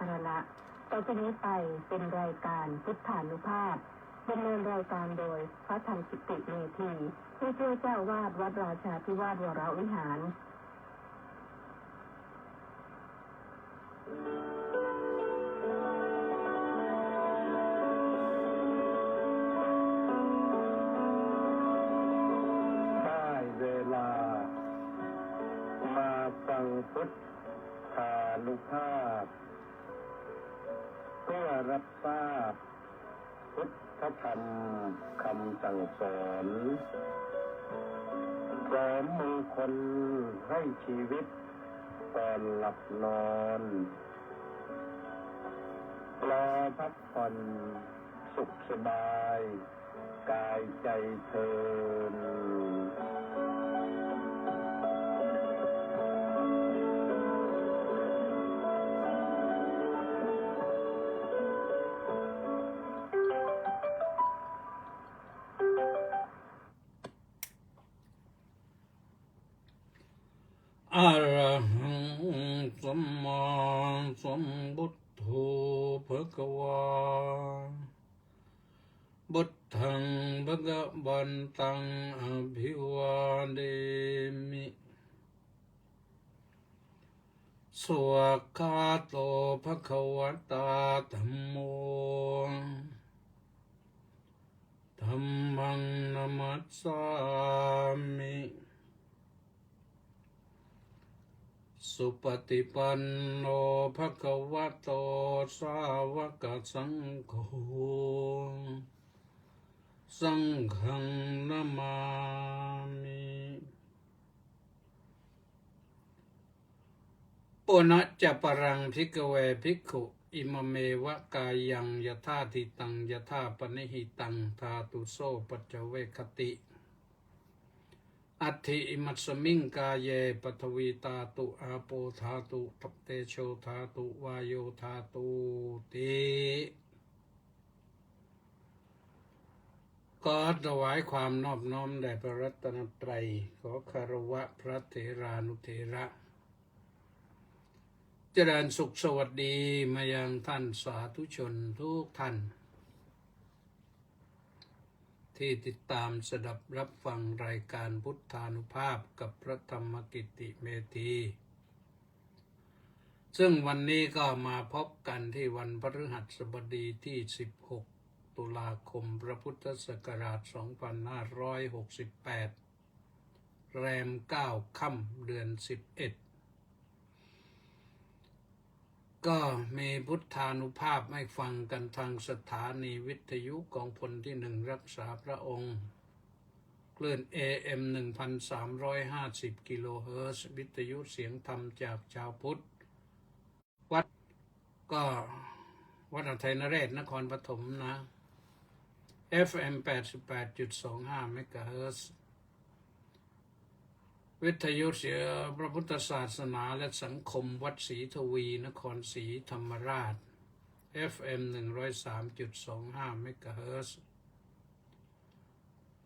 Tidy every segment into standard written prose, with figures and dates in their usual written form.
ารณะต่อจากนี้ไปเป็นรายการพุทธานุภาพดำเนินรายการโดยพระธรรมกิติเมธีผู้ช่วยเจ้าวาดวัดราชาธิวาสวรวิหารได้เวลามาฟังพุทธานุภาพเพื่อรับทราบพุทธธรรมคำสั่งสอนเสริมมงคลให้ชีวิตก่อนหลับนอนรอพักผ่อนสุขสบายกายใจเทินอะระหังสัมมาสัมพุทโธภะคะวาพุทธังภะคะวันตังอภิวาเทมิสวากขาโตภะคะวะตาธัมโมธัมมังนะมัสสามิสุปฏิปันโนภะคะวะโตสาวกสังโฆสังฆังนะมามิปุณจปรังภิกขเวภิกขุอิมเมวะกายังยถาทิตังยถาปนิหิตังธาตุโสปัจจเวคติอัตถิอิมัสสมิงกาเยปฐวีธาตุอาโปธาตุทัพเตโชธาตุวายโยธาตุติก็ถวายความนอบน้อมแด่พระรัตนตรัยขอคารวะพระเถรานุเถระเจริญสุขสวัสดีมายังท่านสาธุชนทุกท่านที่ติดตามสดับรับฟังรายการพุทธานุภาพกับพระธรรมกิติเมธีซึ่งวันนี้ก็มาพบกันที่วันพฤหัสบดีที่16ตุลาคมพระพุทธศักราช2568แรม9ค่ำเดือน11ก็มีพุทธานุภาพให้ฟังกันทางสถานีวิทยุกองพลที่1รักษาพระองค์คลื่น AM 1,350 กิโลเฮิรตซ์วิทยุเสียงธรรมจากชาวพุทธวัดก็วัดอภัยนเรศนครปฐมนะ FM 88.25 เมกะเฮิรตซ์วิทยุเสียงพระพุทธศาสนาและสังคมวัดศรีทวีนครศรีธรรมราช FM 103.25 เมกะเฮิรตซ์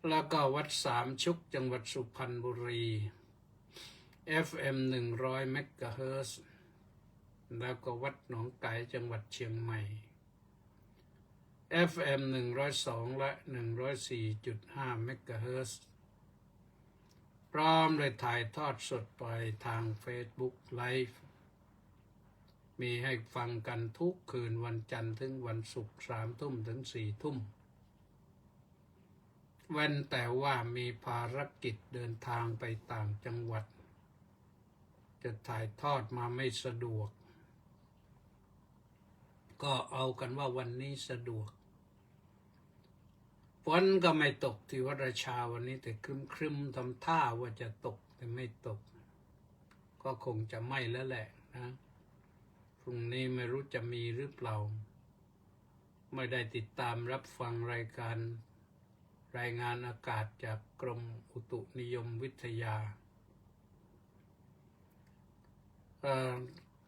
แล้วก็วัดสามชุกจังหวัดสุพรรณบุรี FM 100 เมกะเฮิรตซ์แล้วก็วัดหนองไก่จังหวัดเชียงใหม่ FM 102 และ 104.5 เมกะเฮิรตซ์พร้อมเลยถ่ายทอดสดไปทาง Facebook Live มีให้ฟังกันทุกคืนวันจันทร์ถึงวันศุกร์3 ทุ่มถึง4 ทุ่มเว้นแต่ว่ามีภารกิจเดินทางไปต่างจังหวัดจะถ่ายทอดมาไม่สะดวกก็เอากันว่าวันนี้สะดวกฝนก็ไม่ตกที่วัดราชาวันนี้แต่ครึมๆทำท่าว่าจะตกแต่ไม่ตกก็คงจะไม่แล้วแหละนะพรุ่งนี้ไม่รู้จะมีหรือเปล่าไม่ได้ติดตามรับฟังรายงานอากาศจากกรมอุตุนิยมวิทยา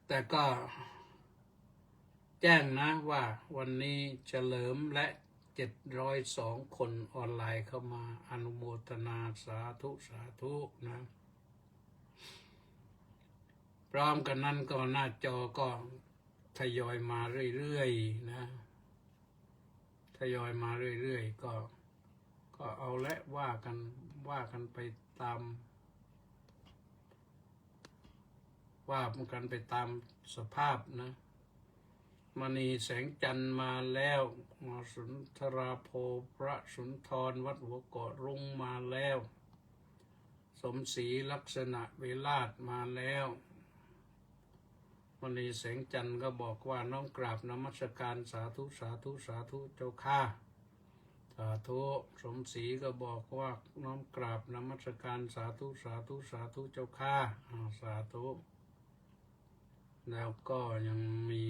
แต่ก็แจ้งนะว่าวันนี้เฉลิมและ702 คนออนไลน์เข้ามาอนุโมทนาสาธุสาธุนะพร้อมกันนั้นก็หน้าจอก็ ทยอยมาเรื่อยๆนะทยอยมาเรื่อยๆก็เอาและว่ากันไปตามตามสภาพนะมณีแสงจันทร์มาแล้วมาสุนทราโภพระสุนทรวัดหัวเกาะรุ้งมาแล้วสมศรีลักษณะเวลาศมาแล้วมณีแสงจันทร์ก็บอกว่าน้อมกราบนมัสการสาธุสาธุสาธุเจ้าข้าสาธุสมศรีก็บอกว่าน้อมกราบนมัสการสาธุสาธุสาธุเจ้าข้าสาธุแล้วก็ยังมี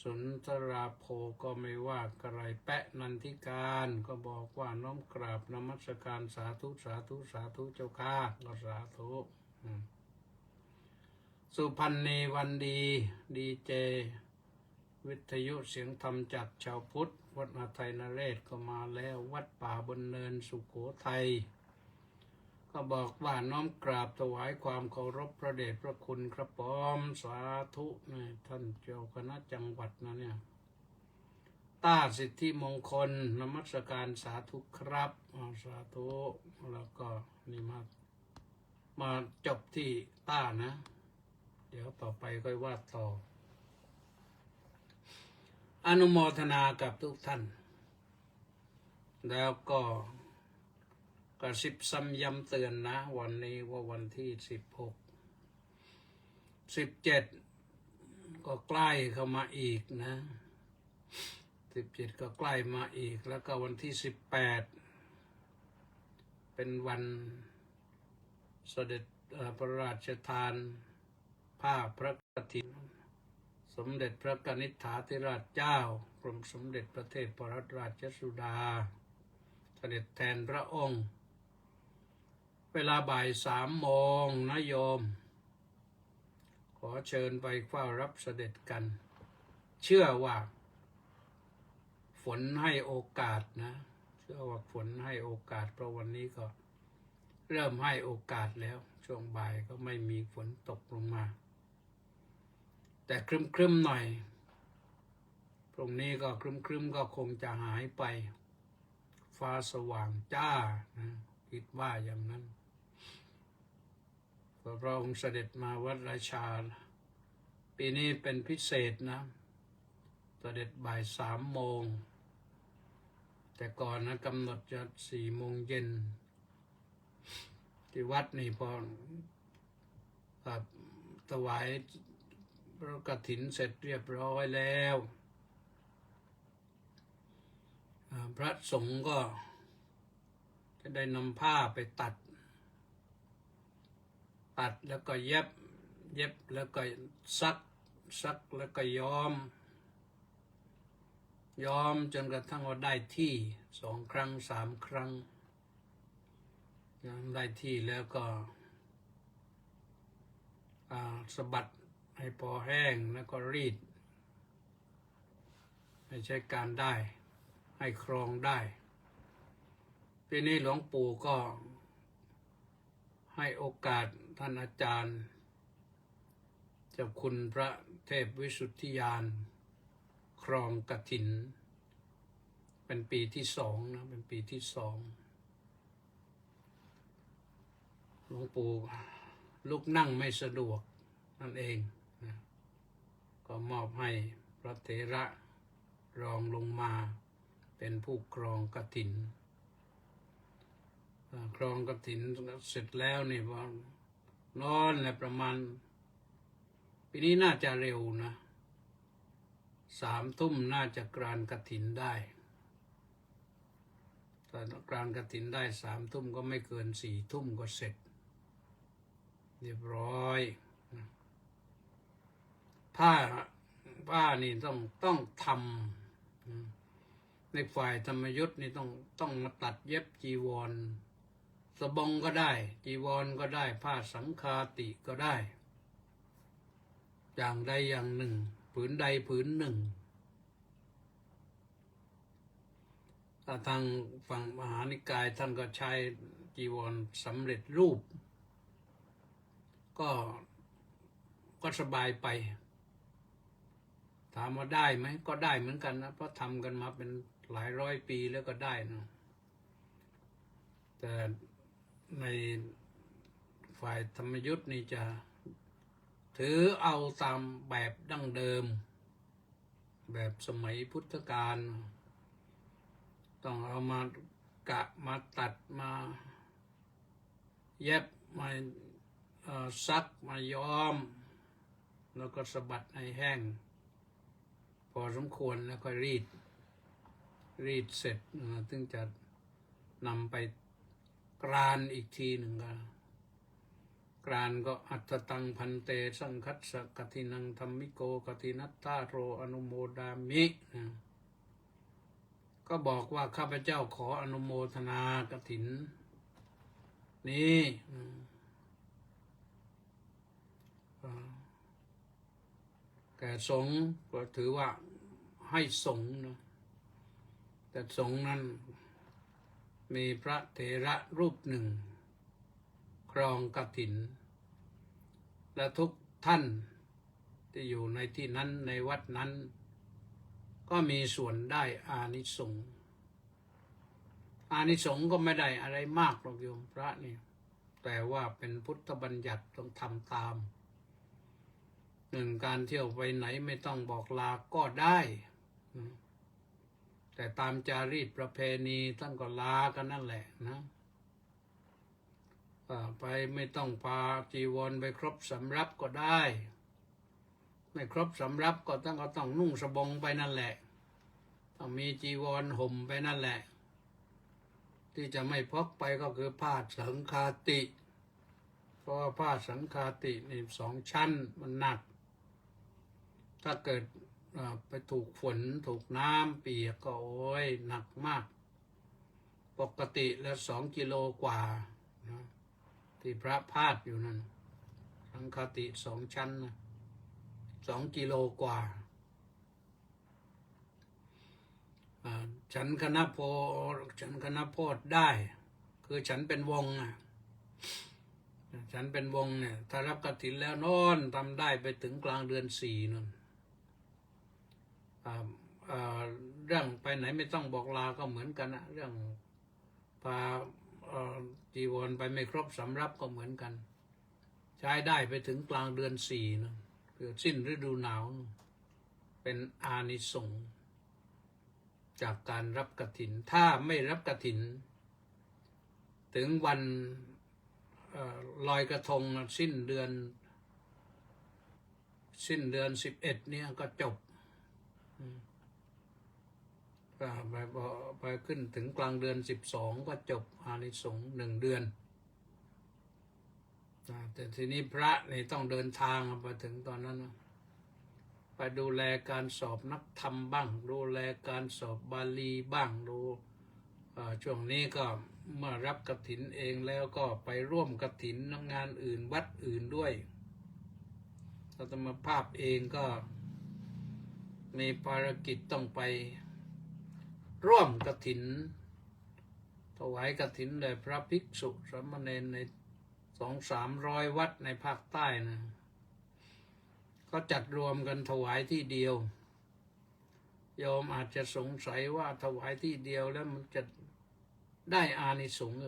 สุนทราโภก็ไม่ว่ากระไรแปะนันทิการก็บอกว่าน้อมกราบนมัสการสาธุสาธุสาธุเจ้าข้าก็สาธุสุพรรณีวันดีเจวิทยุเสียงธรรมจากชาวพุทธวัดอาทัยนเรศก็มาแล้ววัดป่าบนเนินสุโขทัยก็บอกว่าน้อมกราบถวายความเคารพพระเดชพระคุณครับผมสาธุนี่ท่านเจ้าคณะจังหวัดนะเนี่ยต้าสิทธิมงคลนมัสการสาธุครับสาธุแล้วก็นี่มาจบที่ต้านะเดี๋ยวต่อไปค่อยว่าต่ออนุโมทนากับทุกท่านแล้วก็กระซิบซ้ำย้ำเตือนนะวันนี้ว่าวันที่17ก็ใกล้เข้ามาอีกนะ17ก็ใกล้มาอีกแล้วก็วันที่18เป็นวันเสด็จพระราชทานผ้าพระกฐินสมเด็จพระกนิษฐาธิราชเจ้ากรมสมเด็จพระเทพรัตนราชสุดาเสด็จแทนพระองค์เวลาบ่าย3 โมงนะโยมขอเชิญไปเฝ้ารับเสด็จกันเชื่อว่าฝนให้โอกาสนะเชื่อว่าฝนให้โอกาสเพราะวันนี้ก็เริ่มให้โอกาสแล้วช่วงบ่ายก็ไม่มีฝนตกลงมาแต่ครึ้มๆหน่อยพรุ่งนี้ก็ครึ้มๆก็คงจะหายไปฟ้าสว่างจ้านะคิดว่าอย่างนั้นพระองค์เสด็จมาวัดราชาปีนี้เป็นพิเศษนะเสด็จบ่าย3 โมงแต่ก่อนนะกำหนดจะ4 โมงเย็นที่วัดนี่พอถวายพระกฐินเสร็จเรียบร้อยแล้วพระสงฆ์ก็จะได้นำผ้าไปตัดแล้วก็เย็บแล้วก็ซักแล้วก็ย้อมจนกระทั่งว่าได้ที่2 ครั้ง 3 ครั้งได้ที่แล้วก็สะบัดให้พอแห้งแล้วก็รีดให้ใช้การได้ให้ครองได้ปีนี้หลวงปู่ก็ให้โอกาสท่านอาจารย์เจ้าคุณพระเทพวิสุทธิยานครองกฐินเป็นปีที่2นะเป็นปีที่2หลวงปู่ลุกนั่งไม่สะดวกนั่นเองนะก็มอบให้พระเถระรองลงมาเป็นผู้ครองกฐินครองกฐินเสร็จแล้วนี่พอนอนแหละประมาณปีนี้น่าจะเร็วนะ3 ทุ่มน่าจะกรานกฐินได้แต่กรานกฐินได้3 ทุ่มก็ไม่เกิน4 ทุ่มก็เสร็จเรียบร้อยผ้านี่ต้องทำในฝ่ายธรรมยุทธ์นี่ต้องมาตัดเย็บจีวรสบงก็ได้จีวรก็ได้ผ้าสังฆาติก็ได้อย่างใดอย่างหนึ่งผืนใดผืนหนึ่งถ้าทางฝั่งมหานิกายท่านก็ใช้จีวรสำเร็จรูปก็สบายไป ถามว่าได้ไหมก็ได้เหมือนกันนะเพราะทำกันมาเป็นหลายร้อยปีแล้วก็ได้นะแต่ในฝ่ายธรรมยุทธ์นี่จะถือเอาตามแบบดั้งเดิมแบบสมัยพุทธกาลต้องเอามากะมาตัดมาเย็บมาซักมาย้อมแล้วก็สะบัดให้แห้งพอสมควรแล้วก็รีดเสร็จถึงจะนำไปกรานอีกทีหนึ่งก็กรานก็อัตตตังพันเตสังคัสสะกทินังธัมมิโกกทินัตตาโรอนุโมดามิก็บอกว่าข้าพเจ้าขออนุโมทนากฐินนี้แก่สงฆ์ก็ถือว่าให้สงฆ์นะแต่สงฆ์นั้นมีพระเถระรูปหนึ่งครองกฐินและทุกท่านที่อยู่ในที่นั้นในวัดนั้นก็มีส่วนได้อานิสงส์อานิสงส์ก็ไม่ได้อะไรมากหรอกโยมพระนี่แต่ว่าเป็นพุทธบัญญัติต้องทำตามหนึ่งการเที่ยวไปไหนไม่ต้องบอกลาก็ได้แต่ตามจารีตประเพณีท่านก็ลากันนั่นแหละนะไปไม่ต้องพาจีวรไปครบสำรับก็ได้ไม่ครบสำรับก็ต้องนุ่งสบงไปนั่นแหละต้องมีจีวรห่มไปนั่นแหละที่จะไม่พกไปก็คือผ้าสังฆาติเพราะว่าผ้าสังฆาตินี่2 ชั้นมันหนักถ้าเกิดไปถูกฝนถูกน้ำเปียกก็โอ้ยหนักมากปกติแล้ว2 กิโลกว่านะที่พระพาดอยู่นั่นสังฆาติ2 ชั้นนะ2 กิโลกว่าฉันคณะโพธิได้คือฉันเป็นวงฉันเป็นวงเนี่ยถ้ารับกฐินแล้วโน่นทำได้ไปถึงกลางเดือน4นั่นเรื่องไปไหนไม่ต้องบอกลาก็เหมือนกันนะเรื่องพาจีวรไปไม่ครบสำรับก็เหมือนกันใช้ได้ไปถึงกลางเดือน4นั่นคือสิ้นฤดูหนาวเป็นอานิสงส์จากการรับกฐินถ้าไม่รับกฐินถึงวันลอยกระทงสิ้นเดือน11เนี่ยก็จบไปขึ้นถึงกลางเดือน12ก็จบอานิสงส์1 เดือนแต่ทีนี้พระนี่ต้องเดินทางไปถึงตอนนั้นไปดูแลการสอบนักธรรมบ้างดูแลการสอบบาลีบ้างดูช่วงนี้ก็เมื่อรับกฐินเองแล้วก็ไปร่วมกฐินงานอื่นวัดอื่นด้วยอาตมาภาพเองก็มีภารกิจต้องไปร่วมกฐินถวายกฐินแด่พระภิกษุสามเณรใน200-300 วัดในภาคใต้นะก็จัดรวมกันถวายที่เดียวโยมอาจจะสงสัยว่าถวายที่เดียวแล้วมันจะได้อานิสงส์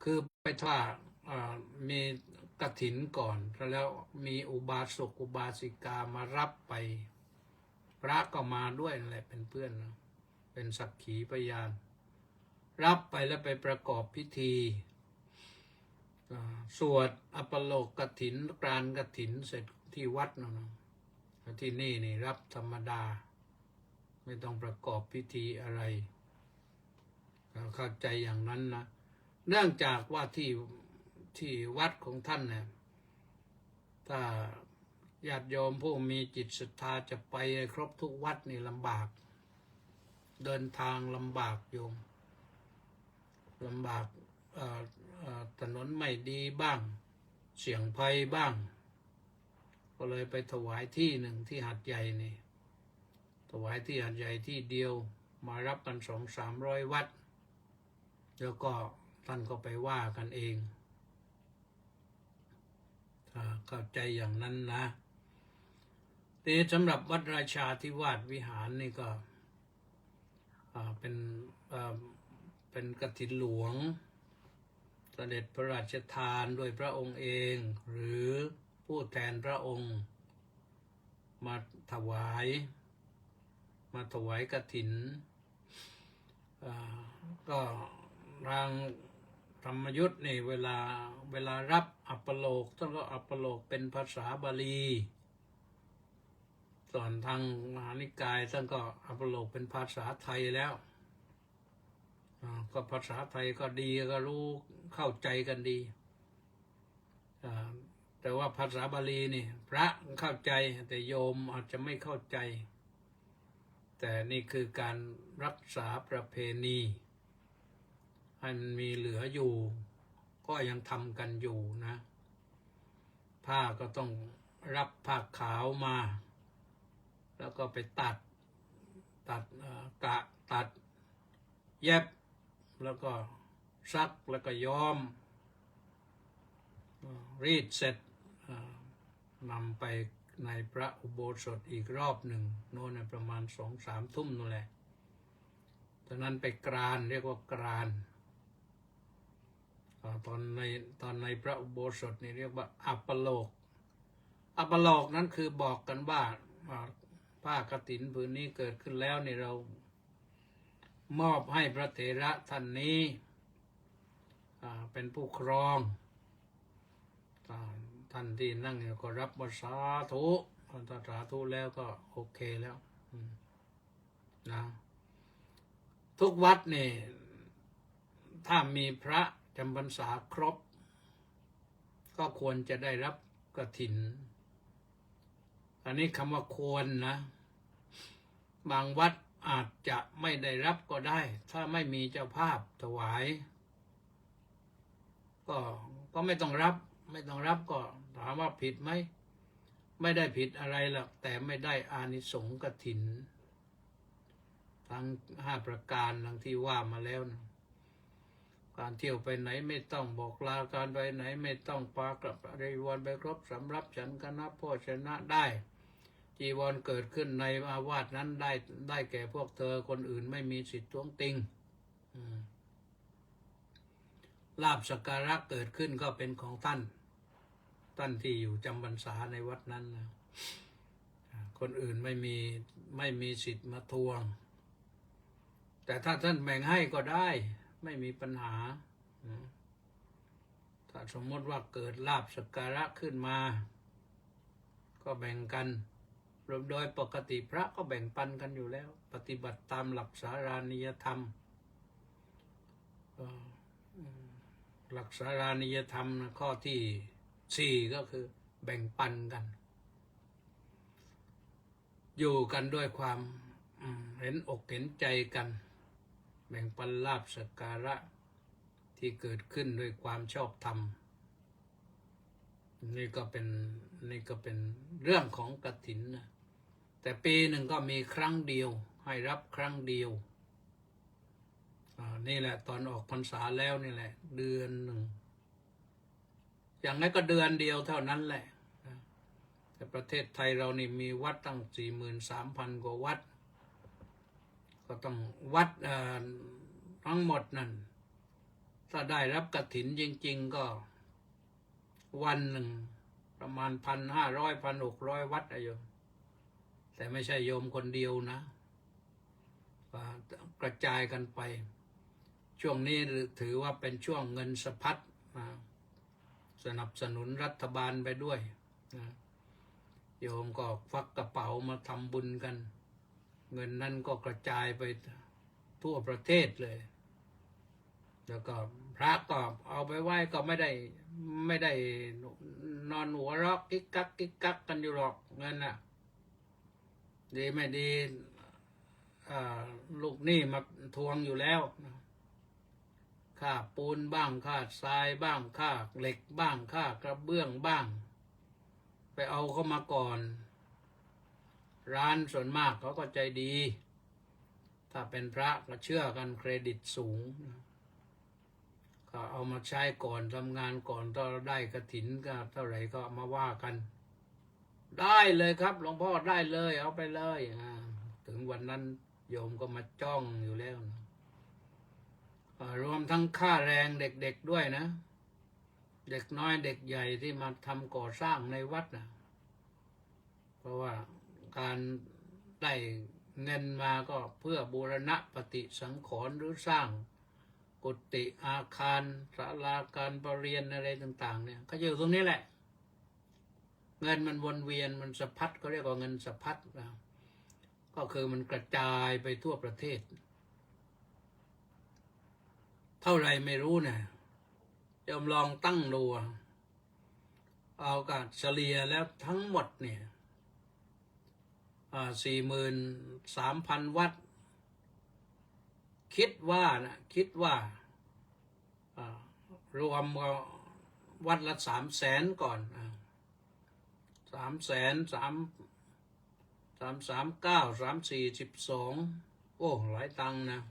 คือไปถ้ามีกฐินก่อนแล้วมีอุบาสกอุบาสิกามารับไปพระก็มาด้วยนั่นแหละเป็นเพื่อนนะเป็นสักขีพยานรับไปแล้วไปประกอบพิธีสวดอัปโลกกฐินกรานกฐินเสร็จที่วัดนะที่นี่รับธรรมดาไม่ต้องประกอบพิธีอะไรเข้าใจอย่างนั้นนะเนื่องจากว่าที่วัดของท่านเนี่ยถ้าญาติโยมผู้มีจิตศรัทธาจะไปครบทุกวัดนี่ลำบากเดินทางลำบากโยมลำบากถนนไม่ดีบ้างเสี่ยงภัยบ้างก็เลยไปถวายที่หนึ่งที่หัดใหญ่นี่ถวายที่หัดใหญ่ที่เดียวมารับกัน200-300 วัดแล้วก็ท่านก็ไปว่ากันเองเข้าใจอย่างนั้นนะ ทีสำหรับวัดราชาธิวาสวิหารนี่ก็เป็นกฐินหลวงเสด็จพระราชทานโดยพระองค์เองหรือผู้แทนพระองค์มาถวายกฐินก็ทางธรรมยุทธ์นี่เวลารับอัปโลกต้องก็อัปโลกเป็นภาษาบาลีส่วนทางมหานิกายท่านก็อัปโลกเป็นภาษาไทยแล้วก็ภาษาไทยก็ดีก็รู้เข้าใจกันดีแต่ว่าภาษาบาลีนี่พระเข้าใจแต่โยมอาจจะไม่เข้าใจแต่นี่คือการรักษาประเพณีให้มันมีเหลืออยู่ก็ยังทำกันอยู่นะผ้าก็ต้องรับผ้าขาวมาแล้วก็ไปตัดเย็บแล้วก็ซักแล้วก็ย้อมรีดเสร็จนำไปในพระอุโบสถอีกรอบหนึ่งโน่นประมาณ 2-3 ทุ่มนั่นแหละตอนนั้นไปกรานเรียกว่ากรานตอนในพระอุโบสถนี่เรียกว่าอัปโลกนั้นคือบอกกันว่าผ้ากฐินผืนนี้เกิดขึ้นแล้วนี่เรามอบให้พระเถระท่านนี้เป็นผู้ครองท่านที่นั่งอยู่ก็รับว่าสาธุถ้าสาธุแล้วก็โอเคแล้วนะทุกวัดนี่ถ้ามีพระจำพรรษาครบก็ควรจะได้รับกฐินอันนี้คำว่าควรนะบางวัดอาจจะไม่ได้รับก็ได้ถ้าไม่มีเจ้าภาพถวายก็ไม่ต้องรับก็ถามว่าผิดไหมไม่ได้ผิดอะไรหรอกแต่ไม่ได้อานิสงส์กฐินทั้ง5 ประการดังที่ว่ามาแล้วนะการเที่ยวไปไหนไม่ต้องบอกลาการไปไหนไม่ต้องปากลับอริวรไปครบสำรับฉันคณะโภชนะได้จีวรเกิดขึ้นในอาวาสนั้นได้แก่พวกเธอคนอื่นไม่มีสิทธิ์ท้วงติงลาภสักการะเกิดขึ้นก็เป็นของท่านที่อยู่จำพรรษาในวัดนั้นนะคนอื่นไม่มีสิทธิ์มาทวงแต่ถ้าท่านแบ่งให้ก็ได้ไม่มีปัญหาถ้าสมมติว่าเกิดลาภสักการะขึ้นมาก็แบ่งกันโดยปกติพระก็แบ่งปันกันอยู่แล้วปฏิบัติตามหลักสารานิยธรรมหลักสารานิยธรรมข้อที่4ก็คือแบ่งปันกันอยู่กันด้วยความเห็นอกเห็นใจกันแบ่งปันลาภสักการะที่เกิดขึ้นด้วยความชอบธรรมนี่ก็เป็นเรื่องของกฐินนะแต่ปีหนึ่งก็มีครั้งเดียวให้รับครั้งเดียวนี่แหละตอนออกพรรษาแล้วนี่แหละเดือนหนึ่งอย่างนั้นก็เดือนเดียวเท่านั้นแหละแต่ประเทศไทยเรานี่มีวัดตั้ง 43,000 กว่าวัดก็ต้องวัดทั้งหมดนั่นถ้าได้รับกฐินจริงๆก็วันหนึ่งประมาณ 1,500-1,600 วัดโยมแต่ไม่ใช่โยมคนเดียวนะกระจายกันไปช่วงนี้ถือว่าเป็นช่วงเงินสะพัดสนับสนุนรัฐบาลไปด้วยโยมก็ฟักกระเป๋ามาทำบุญกันเงินนั้นก็กระจายไปทั่วประเทศเลยแล้วก็พระก็เอาไปไหว้ก็ไม่ได้นอนหัวเราะกิ๊กกักกันอยู่หรอกเงินน่ะดีไม่ดีลูกหนี้มาทวงอยู่แล้วค่าปูนบ้างค่าทรายบ้างค่าเหล็กบ้างค่ากระเบื้องบ้างไปเอาเข้ามาก่อนร้านส่วนมากเขาก็ใจดีถ้าเป็นพระก็เชื่อกันเครดิตสูงก็เอามาใช้ก่อนทำงานก่อนถ้าได้กฐินก็เท่าไหร่ก็มาว่ากัน ได้เลยครับหลวงพ่อได้เลยเอาไปเลยถึงวันนั้นโยมก็มาจ้องอยู่แล้วนะรวมทั้งค่าแรงเด็กๆด้วยนะ เด็กน้อยเด็กใหญ่ที่มาทำก่อสร้างในวัดนะเพราะว่าการได้เงินมาก็เพื่อบูรณะปฏิสังขรณ์หรือสร้างกุฏิอาคารศาลาการประเรียนอะไรต่างๆเนี่ยก็อยู่ตรงนี้แหละเงินมันวนเวียนมันสะพัดก็เรียกว่าเงินสะพัดนะก็คือมันกระจายไปทั่วประเทศเท่าไรไม่รู้นะโยมลองตั้งดูเอาการเฉลี่ยแล้วทั้งหมดเนี่ย43,000 วัดคิดว่าอ่ารวมวัดละ300,000ก่อน300,000 339 34 12โอ้หลายตังค์นะ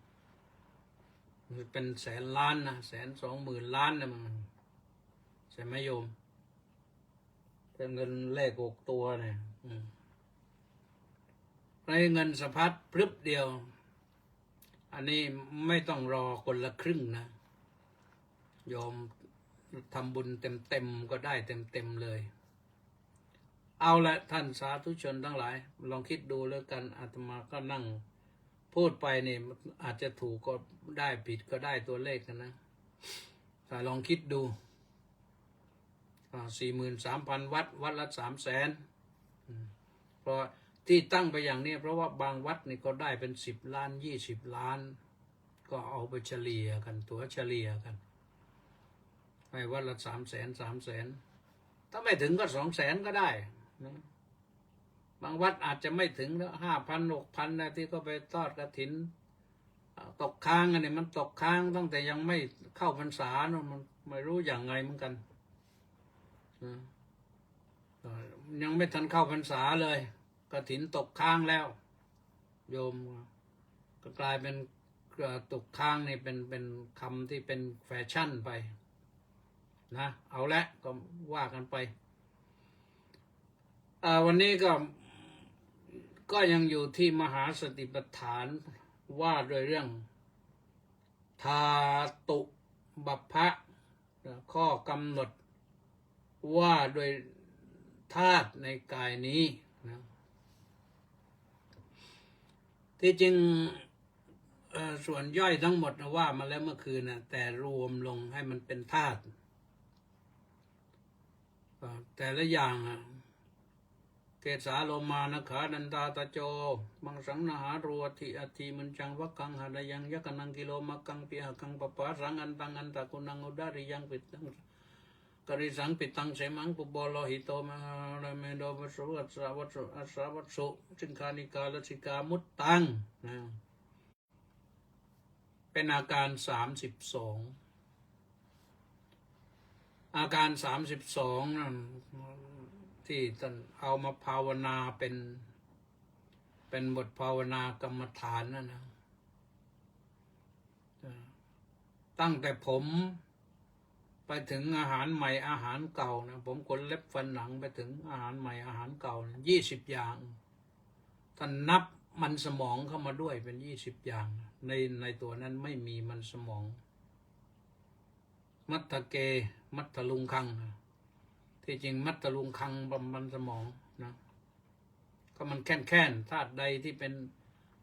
เป็นแสนล้านนะ120,000 ล้านนะมันใช่ไหมโยมเป็นเงินเลข6 ตัวเนี่ยในเงินสะพัดพรึบเดียวอันนี้ไม่ต้องรอคนละครึ่งนะโยมทำบุญเต็มก็ได้เต็มเลยเอาละท่านสาธุชนทั้งหลายลองคิดดูแล้วกันอาตมาก็นั่งพูดไปเนี่ยอาจจะถูกก็ได้ผิดก็ได้ตัวเลขนะแต่ลองคิดดู43,000 วัดวัดละ300,000เพราะที่ตั้งไปอย่างนี้เพราะว่าบางวัดนี่ก็ได้เป็น10 ล้าน20 ล้านก็เอาไปเฉลี่ยกันตัวเฉลี่ยกันไปวัดละ300,000ถ้าไม่ถึงก็200,000ก็ได้นะบางวัดอาจจะไม่ถึงแล้ว5,000 6,000นะที่ก็ไปทอดกฐินตกค้างอันนี้มันตกค้างตั้งแต่ยังไม่เข้าพรรษาเนาะมันไม่รู้อย่างไงเหมือนกันยังไม่ทันเข้าพรรษาเลยกฐินตกค้างแล้วโยมก็กลายเป็นตกค้างนี่เป็นคำที่เป็นแฟชั่นไปนะเอาละก็ว่ากันไปวันนี้ก็ยังอยู่ที่มหาสติปัฏฐานว่าโดยเรื่องธาตุบัพพะข้อกำหนดว่าโดยธาตุในกายนี้นะที่จริงส่วนย่อยทั้งหมดนะว่ามาแล้วเมื่อคืนนะแต่รวมลงให้มันเป็นธาตุแต่ละอย่างเกสาโลมานะขาดันตาตะโจมังสังนาหารัวทิอธิมันจังวักกังหาดายังยักนังกิโลมักกังปิหกังปปะสังอันตังอันตะกุนังอุดาริยังปิตังกริสังปิตังเสมังปุบโลหิโตมหาราเมโดวสุอัสสาวัสุอัสสาวัสุสิงคานิกาลสิกามุตตังนะเป็นอาการ32อาการ32นั่นที่ท่านเอามาภาวนาเป็นบทภาวนากรรมฐานนั่นนะตั้งแต่ผมไปถึงอาหารใหม่อาหารเก่านะผมขนเล็บฟันหนังไปถึงอาหารใหม่อาหารเก่า20 อย่างท่านนับมันสมองเข้ามาด้วยเป็น20 อย่างในตัวนั้นไม่มีมันสมองมัตตะเกมัตตลุงคังที่จริงมัตตลุงคังมันสมองนะก็มันแค่นธาตุใดที่เป็น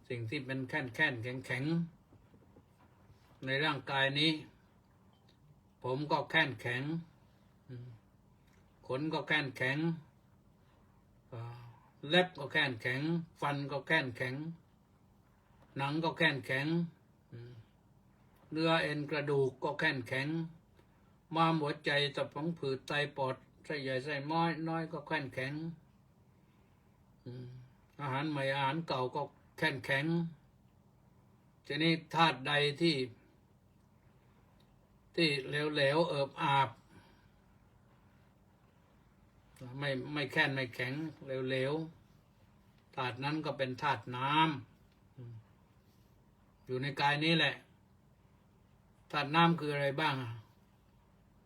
สิ่งที่เป็นแข็งในร่างกายนี้ผมก็แข็งขนก็แข็งเล็บก็แข็งฟันก็แข็งหนังก็แข็งเนื้อเอ็นกระดูกก็แข็งม้ามหัวใจตับพังผืดไตปอดไส้ใหญ่ไส้น้อยก็แข็งอาหารใหม่อาหารเก่าก็แข็งทีนี้ธาตุใดที่เหลวเอิบอาบไม่แข็งเหลวธาตุนั้นก็เป็นธาตุน้ำอยู่ในกายนี้แหละธาตุน้ำคืออะไรบ้าง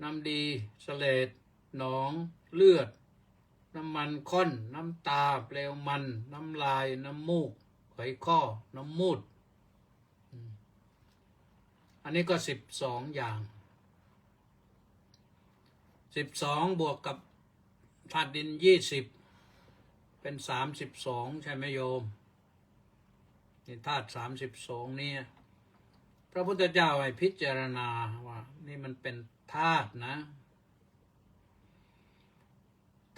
น้ำดีเสลดหนองเลือด น้ำมันข้นน้ำตาเปลวมันน้ำลายน้ำมูกไขข้อน้ำมูดอันนี้ก็12 อย่าง12บวกกับธาตุดิน20เป็น32ใช่ไหมโยมนี่ธาตุ32เนี่ยพระพุทธเจ้าให้พิจารณาว่านี่มันเป็นธาตุนะ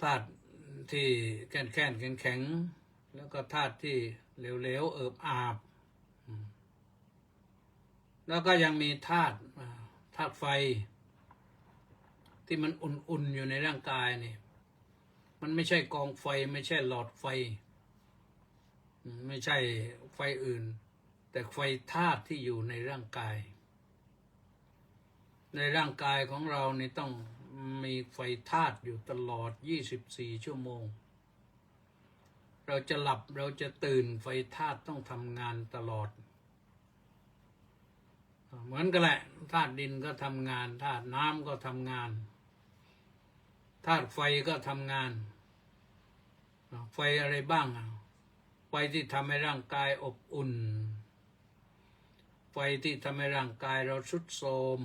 ธาตุที่แข็งแล้วก็ธาตุที่เหลวๆเอิบอาบแล้วก็ยังมีธาตุไฟที่มันอุ่นๆอยู่ในร่างกายนี่มันไม่ใช่กองไฟไม่ใช่หลอดไฟไม่ใช่ไฟอื่นแต่ไฟธาตุที่อยู่ในร่างกายในร่างกายของเรานี่ต้องมีไฟธาตุอยู่ตลอด24 ชั่วโมงเราจะหลับเราจะตื่นไฟธาตุต้องทำงานตลอดเหมือนกันแหละธาตุดินก็ทำงานธาตุน้ำก็ทำงานธาตุไฟก็ทำงานไฟอะไรบ้างไฟที่ทำให้ร่างกายอบอุ่นไฟที่ทำให้ร่างกายเราทรุดโทรม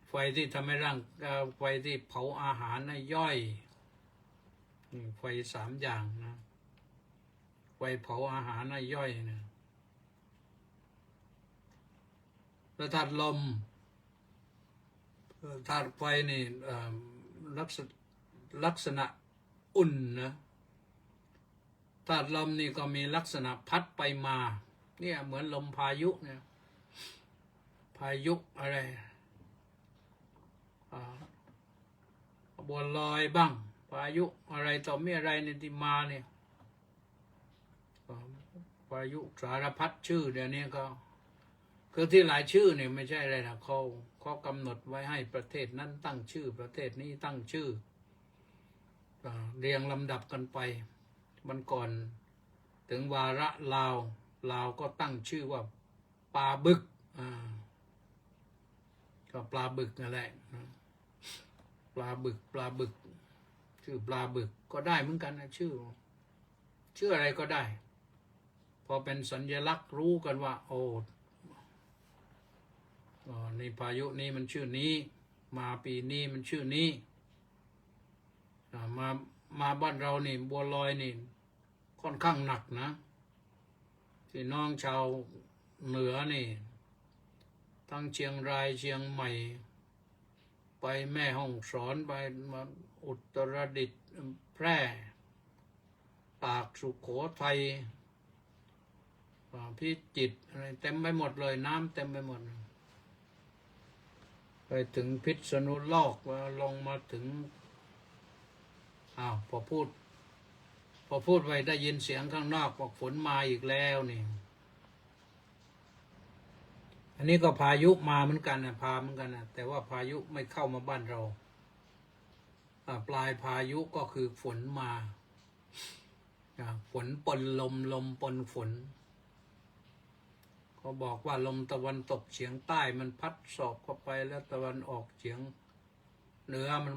ไฟที่ทำให้ไฟที่เผาอาหารให้ย่อยไฟ3 อย่างนะไฟเผาอาหารให้ย่อยนะแล้วธาตุลมธาตุไฟนี่ลักษณะอุ่นนะธาตุลมนี่ก็มีลักษณะพัดไปมาเนี่ยเหมือนลมพายุเนี่ยพายุอะไรบัวลอยบ้างพายุอะไรต่อมีอะไรในที่มาเนี่ยพายุสารพัดชื่อเดี๋ยวนี้ก็คือที่หลายชื่อเนี่ยไม่ใช่อะไรนะเขากำหนดไว้ให้ประเทศนั้นตั้งชื่อประเทศนี้ตั้งชื่อเรียงลำดับกันไปมันก่อนถึงวาระลาวก็ตั้งชื่อว่าปลาบึกก็ปลาบึกนั่นแหละปลาบึกชื่อปลาบึกก็ได้เหมือนกันนะชื่ออะไรก็ได้พอเป็นสัญลักษณ์รู้กันว่าโอ้ในพายุนี้มันชื่อนี้มาปีนี้มันชื่อนี้มาบ้านเรานี่บัวลอยนี่ค่อนข้างหนักนะที่น้องชาวเหนือนี่ทั้งเชียงรายเชียงใหม่ไปแม่ฮ่องสอนไปมาอุตรดิตถ์แพร่ตากสุโขทัยพิจิตรอะไรเต็มไปหมดเลยน้ำเต็มไปหมดไปถึงพิษณุโลกลงมาถึงพอพูดไว้ได้ยินเสียงข้างนอกบอกฝนมาอีกแล้วนี่อันนี้ก็พายุมาเหมือนกันนะพาเหมือนกันนะแต่ว่าพายุไม่เข้ามาบ้านเราปลายพายุก็คือฝนมาฝนปนลมปนฝนเขาบอกว่าลมตะวันตกเฉียงใต้มันพัดสอบเข้าไปแล้วตะวันออกเฉียงเหนือมัน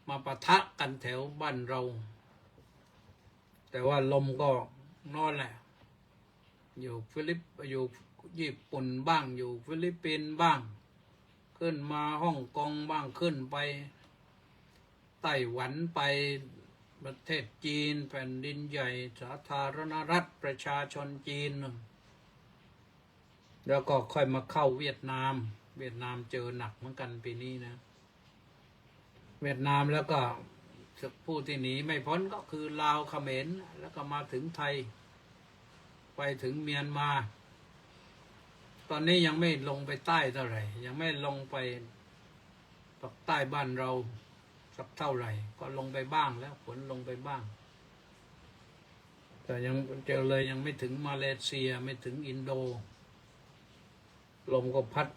มาปะทะกันแถวบ้านเราแต่ว่าลมก็นอนแหละอยู่ญี่ปุ่นบ้างอยู่ฟิลิปปินส์บ้างขึ้นมาฮ่องกงบ้างขึ้นไปไต้หวันไปประเทศจีนแผ่นดินใหญ่สาธารณรัฐประชาชนจีนแล้วก็ค่อยมาเข้าเวียดนามเจอหนักเหมือนกันปีนี้นะเวียดนามแล้วก็ผู้ที่หนีไม่พ้นก็คือลาวเขมรแล้วก็มาถึงไทยไปถึงเมียนมาตอนนี้ยังไม่ลงไปใต้เท่าไหร่ยังไม่ลงไปภาคใต้บ้านเราสักเท่าไหร่ก็ลงไปบ้างแล้วฝนลงไปบ้างแต่ยังเจอเลยยังไม่ถึงมาเลเซียไม่ถึงอินโดลมก็พัด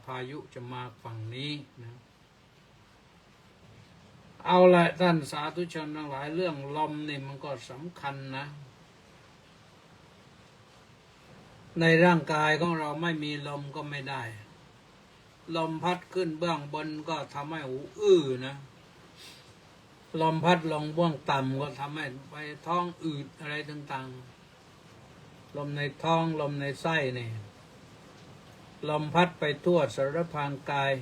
พายุจะมาฝั่งนี้นะเอาละท่านสาธุชนทั้งหลายเรื่องลมนี่มันก็สำคัญนะในร่างกายของเราไม่มีลมก็ไม่ได้ลมพัดขึ้นเบื้องบนก็ทำให้หูอื้อนะ ลมพัดลงบ้วงต่ำก็ทำให้ไปท้องอืดอะไรต่างๆลมในท้องลมในไส้เนี่ยลมพัดไปทั่วสารพางกาย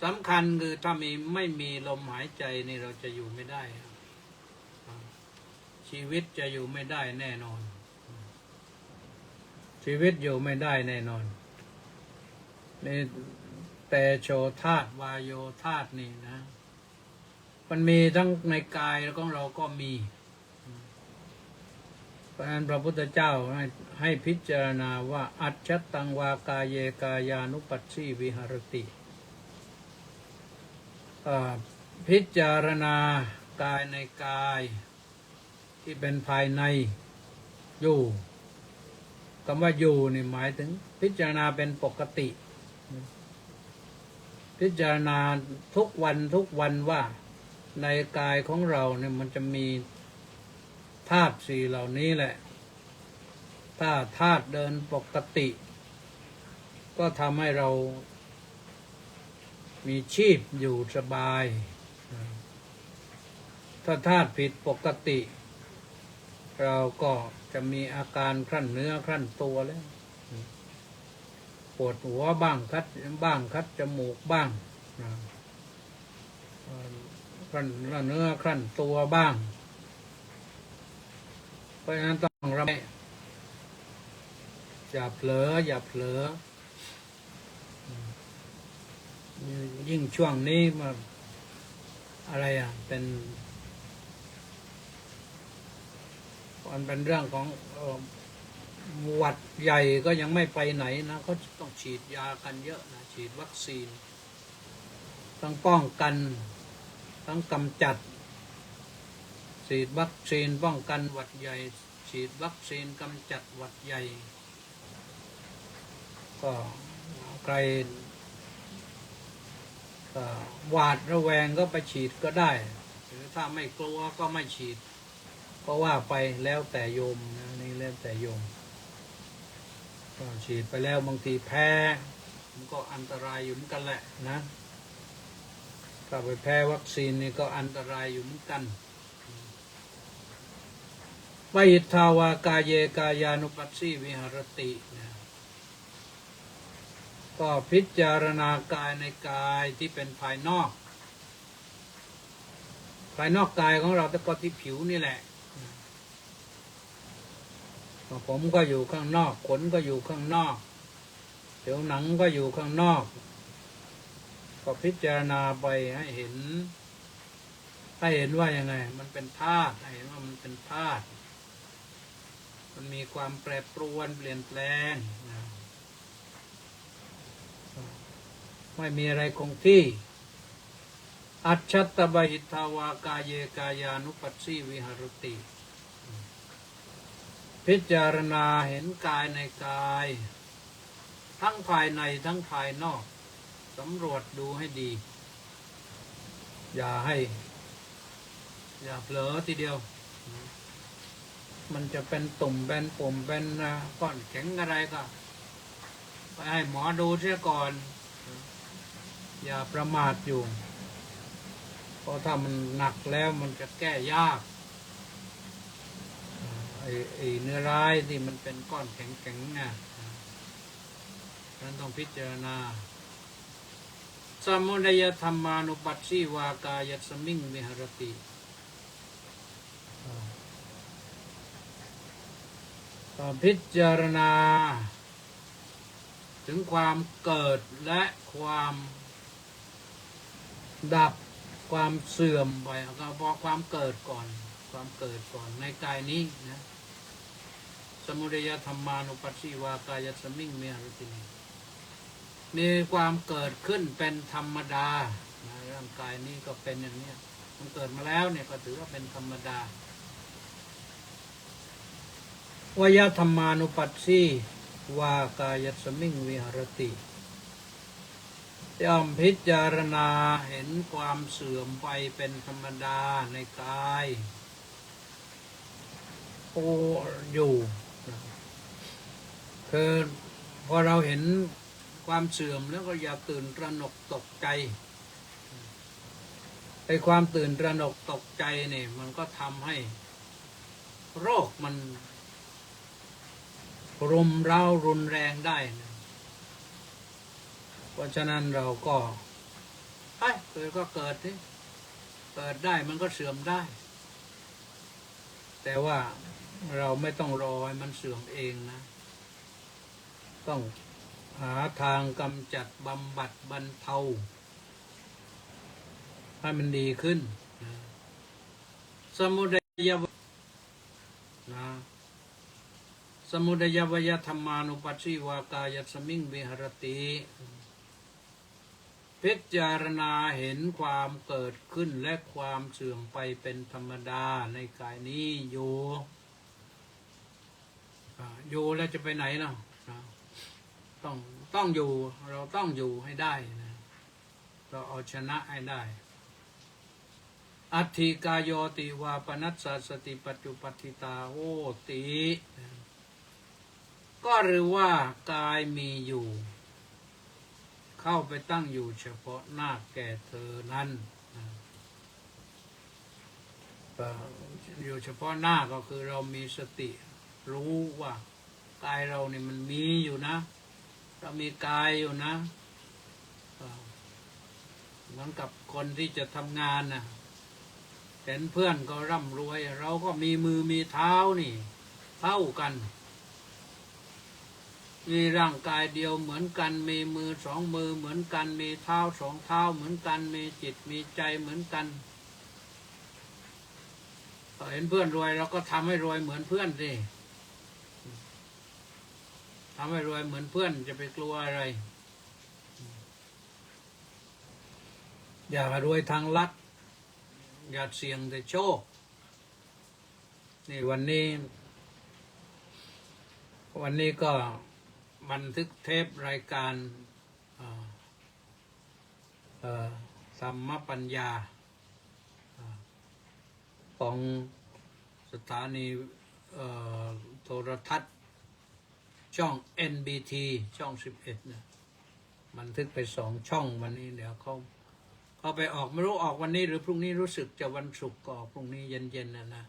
สำคัญคือถ้าไม่มีลมหายใจนี่เราจะอยู่ไม่ได้ชีวิตจะอยู่ไม่ได้แน่นอนชีวิตอยู่ไม่ได้แน่นอนนี่แต่โชธาตุวายโยธาตุนี่นะมันมีทั้งในกายแล้วของเราก็มีเพราะฉะนั้นพระพุทธเจ้าให้พิจารณาว่าอัจฉตังวากายเยกายานุปัสสีวิหรติพิจารณากายในกายที่เป็นภายในอยู่คำว่าอยู่นี่หมายถึงพิจารณาเป็นปกติพิจารณาทุกวันว่าในกายของเราเนี่ยมันจะมีธาตุสี่เหล่านี้แหละถ้าธาตุเดินปกติก็ทำให้เรามีชีพอยู่สบายถ้าธาตุผิดปกติเราก็จะมีอาการครั่นเนื้อครั่นตัวแล้วปวดหัวบ้างคัดจมูกบ้างครั่นเนื้อครั่นตัวบ้างเพราะฉะนั้นต้องระมัดอย่าเผลอยิ่งช่วงนี้มาอะไรเป็นมันเป็นเรื่องของหวัดใหญ่ก็ยังไม่ไปไหนนะเขาต้องฉีดยากันเยอะนะฉีดวัคซีนทั้งป้องกันทั้งกำจัดฉีดวัคซีนป้องกันหวัดใหญ่ฉีดวัคซีนกำจัดหวัดใหญ่ก็ใครหวาดระแวงก็ไปฉีดก็ได้หรือถ้าไม่กลัวก็ไม่ฉีดก็ว่าไปแล้วแต่โยมนะนี่แล้วแต่โยมก็ฉีดไปแล้วบางทีแพ้มันก็อันตรายอยู่เหมือนกันแหละนะถ้าไปแพ้วัคซีนนี่ก็อันตรายอยู่เหมือนกันวอิทธาวากายเยกายานุปัสสีวิหรตินะก็พิจารณากายในกายที่เป็นภายนอกกายของเราแต่ก็ที่ผิวนี่แหละผมก็อยู่ข้างนอกขนก็อยู่ข้างนอกผิวหนังก็อยู่ข้างนอกก็พิจารณาไปให้เห็นว่ายังไงมันเป็นธาตุให้เห็นว่ามันเป็นธาตุมันมีความแปรปรวนเปลี่ยนแปลงนะไม่มีอะไรคงที่อัจฉัตตบหิทธาวากายเยกายานุปัสสีวิหรติพิจารณาเห็นกายในกายทั้งภายในทั้งภายนอกสำรวจดูให้ดีอย่าเผลอทีเดียวมันจะเป็นตุ่มเป็นปุ่มเป็นก้อนแข็งอะไรก็ไปให้หมอดูเสียก่อนอย่าประมาทอยู่เพราะถ้ามันหนักแล้วมันจะแก้ยากไอ้เนื้อร้ายที่มันเป็นก้อนแข็งๆนะนั้นต้องพิจารณาสมุทัยธรรมานุปัสสีวากายัสมิงวิหรติพิจารณาถึงความเกิดและความดับความเสื่อมไปก็พอความเกิดก่อนในกายนี้นะสมุทัยธรรมานุปัสสีวากายัสมิงวิหรติมีความเกิดขึ้นเป็นธรรมดาร่างกายนี้ก็เป็นอย่างนี้มันเกิดมาแล้วเนี่ยก็ถือว่าเป็นธรรมดาวยธรรมานุปัสสีวากายัสมิงวิหรติย่อมพิจารณาเห็นความเสื่อมไปเป็นธรรมดาในกายอยู่คือพอเราเห็นความเสื่อมแล้วก็อย่าตื่นตระหนกตกใจ ไอ้ความตื่นตระหนกตกใจเนี่ยมันก็ทำให้โรคมันรุมเร้ารุนแรงได้นะเพราะฉะนั้นเราก็เกิดก็เกิดนี่เกิดได้มันก็เสื่อมได้ แต่ว่าเราไม่ต้องรอให้มันเสื่อมเองนะ ต้องหาทางกำจัดบำบัดบรรเทาให้มันดีขึ้นนะสมุทัยนะสมุทัยวยธรรมานุปัสสิวากายสมิงวิหรติพิจารณาเห็นความเกิดขึ้นและความเสื่อมไปเป็นธรรมดาในกายนี้อยู่แล้วจะไปไหนเนาะต้องอยู่เราต้องอยู่ให้ได้นะเราเอาชนะให้ได้อัตถิกายโยติวาปนัสสะสติปัจจุปัฏฐิตาโหติก็หรือว่ากายมีอยู่เข้าไปตั้งอยู่เฉพาะหน้าแก่เธอนั้นอยู่เฉพาะหน้าก็คือเรามีสติรู้ว่ากายเราเนี่ยมันมีอยู่นะเรามีกายอยู่นะเหมือนกับคนที่จะทำงานนะเห็นเพื่อนก็ร่ำรวยเราก็มีมือมีเท้านี่เท่ากันมีร่างกายเดียวเหมือนกันมีมือสองมือเหมือนกันมีเท้าสองเท้าเหมือนกันมีจิตมีใจเหมือนกันเห็นเพื่อนรวยเราก็ทำให้รวยเหมือนเพื่อนสิทำให้รวยเหมือนเพื่อนจะไปกลัวอะไรอย่ารวยทางลัดอย่าเสี่ยงแต่โชคนี่วันนี้ก็บันทึกเทปรายการสัมมปัญญาของสถานีโทรทัศน์ช่อง NBT ช่อง11นะบันทึกไป2 ช่องวันนี้เดี๋ยวเขาไปออกไม่รู้ออกวันนี้หรือพรุ่งนี้รู้สึกจะวันศุกร์ก็ออกพรุ่งนี้เย็นๆนะ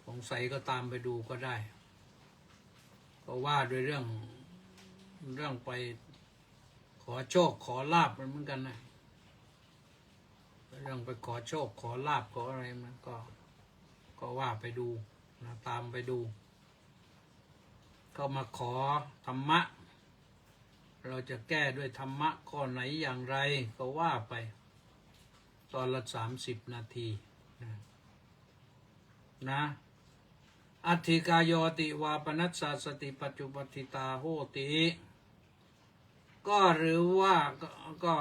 สงสัยก็ตามไปดูก็ได้ก็ว่าด้วยเรื่องไปขอโชคขอลาภมันเหมือนกันนะเรื่องไปขอโชคขอลาภขออะไรมันก็ว่าไปดูนะตามไปดูก็มาขอธรรมะเราจะแก้ด้วยธรรมะข้อไหนอย่างไรก็ว่าไปตอนละ30 นาทีนะอัตถิกายโยติวาปนัสสะสติปัจจุปัฏฐิตาโหติก็หรือว่าก็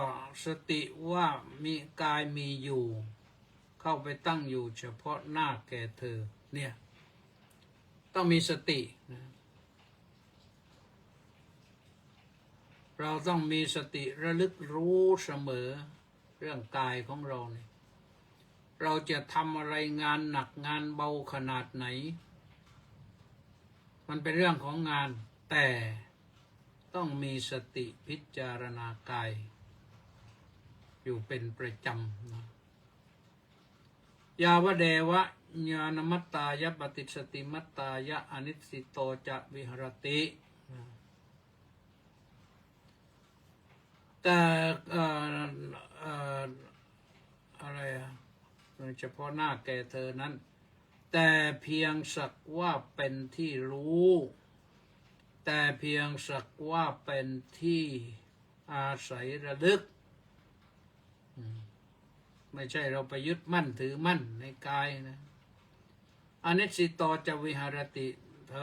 สติว่ามีกายมีอยู่เข้าไปตั้งอยู่เฉพาะหน้าแก่เธอเนี่ยต้องมีสตินะเราต้องมีสติระลึกรู้เสมอเรื่องกายของเราเนี่ยเราจะทำอะไรงานหนักงานเบาขนาดไหนมันเป็นเรื่องของงานแต่ต้องมีสติพิจารณากายอยู่เป็นประจำนะยาวเดวะญาณมัตตายะปฏิสติมัตตายะอนิสสิโตจะวิหรติแต่อะไรเฉพาะหน้าแก่เธอนั้นแต่เพียงสักว่าเป็นที่รู้แต่เพียงสักว่าเป็นที่อาศัยระลึกไม่ใช่เราไปยึดมั่นถือมั่นในกายนะอนิสสิโตจะวิหรติเธ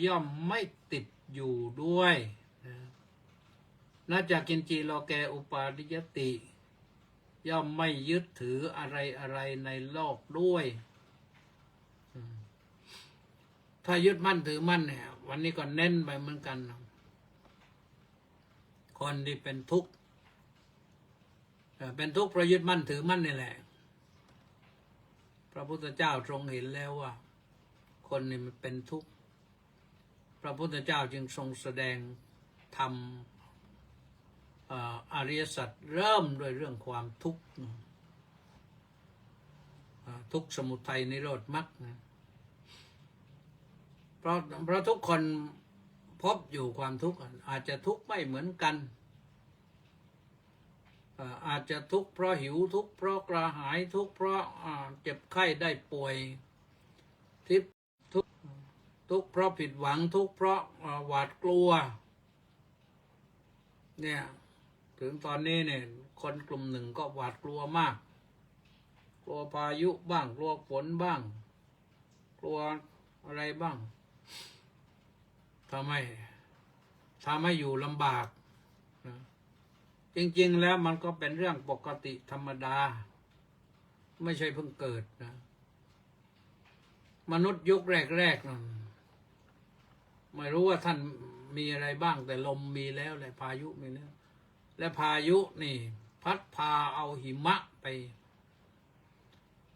อย่อมไม่ติดอยู่ด้วยน่าจะกินจีโลแกอุปาทิยติย่อมไม่ยึดถืออะไรในโลกด้วยถ้ายึดมั่นถือมั่นเนี่ยวันนี้ก็เน้นไปเหมือนกันคนที่เป็นทุกข์เพราะยึดมั่นถือมั่นนี่แหละพระพุทธเจ้าทรงเห็นแล้วว่าคนนี่มันเป็นทุกข์พระพุทธเจ้าจึงทรงแสดงธรรมอริยสัจเริ่มด้วยเรื่องความทุกข์ ทุกข์สมุทัยนิโรธมรรคนะเพราะทุกคนพบอยู่ความทุกข์อาจจะทุกข์ไม่เหมือนกันอาจจะทุกข์เพราะหิวทุกข์เพราะกระหายทุกข์เพราะเจ็บไข้ได้ป่วยทุกข์เพราะผิดหวังทุกข์เพราะหวาดกลัวเนี่ยถึงตอนนี้เนี่ยคนกลุ่มหนึ่งก็หวาดกลัวมากกลัวพายุบ้างกลัวฝนบ้างกลัวอะไรบ้างทำให้อยู่ลำบากนะจริงๆแล้วมันก็เป็นเรื่องปกติธรรมดาไม่ใช่เพิ่งเกิดนะมนุษย์ยุคแรกๆนั่นไม่รู้ว่าท่านมีอะไรบ้างแต่ลมมีแล้วและพายุมีแล้วและพายุนี่พัดพาเอาหิมะไ